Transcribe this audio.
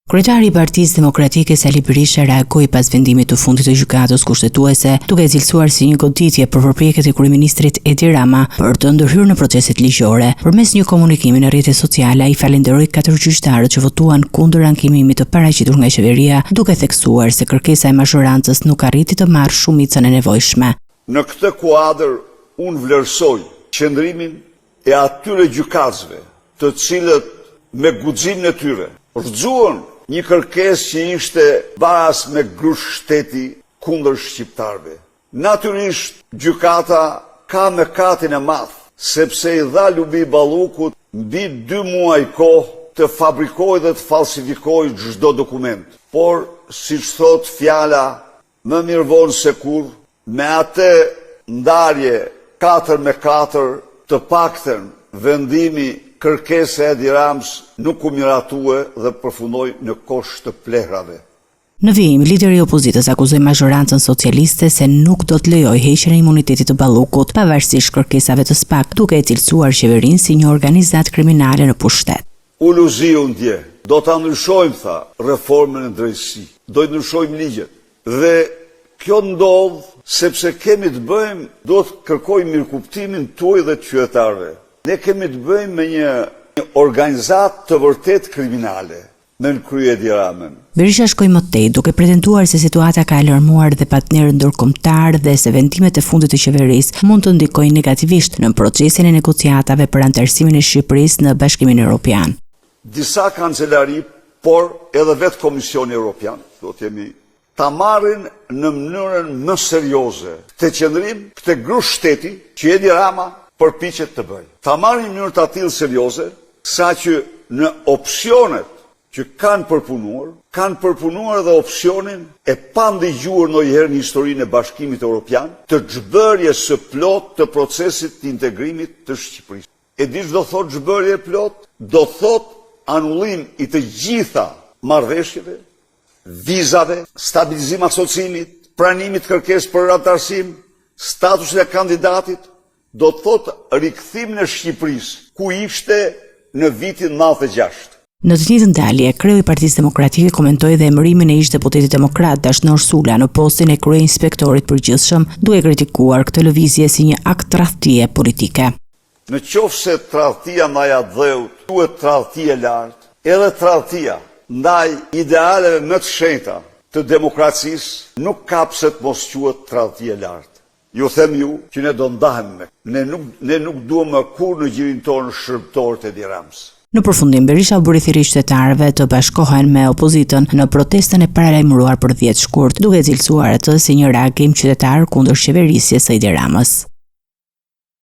Kryetari i Partisë Demokratike Sali Berisha reagoi pas vendimit të fundit të gjykatës kushtetuese, duke e cilësuar si një goditje për përpjekjet e kryeministrit Edi Rama për të ndërhyrë në proceset ligjore. Përmes një komunikimi në rrjetet sociale, ai falenderoi 4 gjyqtarët që votuan kundër ankimimit të paraqitur nga qeveria, duke theksuar se kërkesa e mazhorancës nuk arriti të marrë shumicën e nevojshme. Në këtë kuadër, unë vlerësoj qëndrimin e atyre gjykatësve, të cilët me guximin e tyre rrëzuan një kërkesë që ishte varas me grush shteti kundër shqiptarëve. Natyrisht, gjykata ka mëkatin e madh, sepse i dha Lubi Ballukut mbi 2 muaj kohë të fabrikojë dhe të falsifikojë çdo dokument. Por, siç thot fjala, më mirë vonë se kurrë, me atë ndarje 4-4, të paktën vendimi kërkesa e Edi Ramës nuk u miratue dhe përfundoi në kosh të plehrave. Në vijim, lideri i opozitës akuzoi mazhorancën socialiste se nuk do të lejojë heqjen e imunitetit të Ballukut, pavarësisht kërkesave të SPAK, duke e cilësuar qeverinë si një organizatë kriminale në pushtet. U luziu ndje, do ta ndryshojmë, tha, reformën e drejtësisë, do të ndryshojmë ligjet. Dhe kjo ndodh sepse kemi të bëjmë, do të kërkojmë mirëkuptimin tuaj dhe të qytetarëve. Ne kemi të bëjmë me një organizatë të vërtet kriminale, me në krye Edi Ramën. Berisha shkoi më tej, duke pretenduar se situata ka alarmuar dhe partnerët ndërkombëtar dhe se vendimet e fundit të qeverisë mund të ndikojnë negativisht në procesin e negociatave për anëtarësimin e Shqipërisë në Bashkimin Evropian. Disa kancelari, por edhe vetë Komisioni Evropian, do të jemi ta marrin në mënyrën më serioze këtë qëndrim, këtë grush shteti që Edi Rama përpiqet të bëjë. Ta marrin në mënyrë të tillë serioze, sa që në opsionet që kanë përpunuar edhe opsionin e pandëgjuar ndonjëherë në historinë e Bashkimit Evropian të çbërjes së plot të procesit të integrimit të Shqipërisë. E di ç'do thotë çbërje plot? Do thotë anullim i të gjitha marrëveshjeve, vizave, stabilizim asocimit, pranimit kërkesë për anëtarësim, statusin e kandidatit, do të thotë rikthim në Shqipërisë, ku ishte në vitin 96. Në të njëjtën dalje, kreu i Partisë Demokratike komentoi dhe emërimin e ish-deputetit demokrat Dashnor Sula në postin e kryeinspektorit përgjithshëm, duke kritikuar këtë lëvizje si një akt tradhtie politike. Në qoftë se tradhtia ndaj dheut quhet tradhtie e lartë, edhe tradhtia ndaj idealeve më të shenjta të demokracisë nuk ka pse të mos quhet tradhtie e lartë. Ju them ju që ne do ndahemi me. Ne nuk duam më kurrë në gjirin tonë shërbëtorët e Edi Ramës. Në përfundim, Berisha u bëri thirrje qytetarëve të bashkohen me opozitën në protestën e paralajmëruar për 10 shkurt, duke cilësuar atë si një reagim qytetar kundër qeverisjes së Edi Ramës.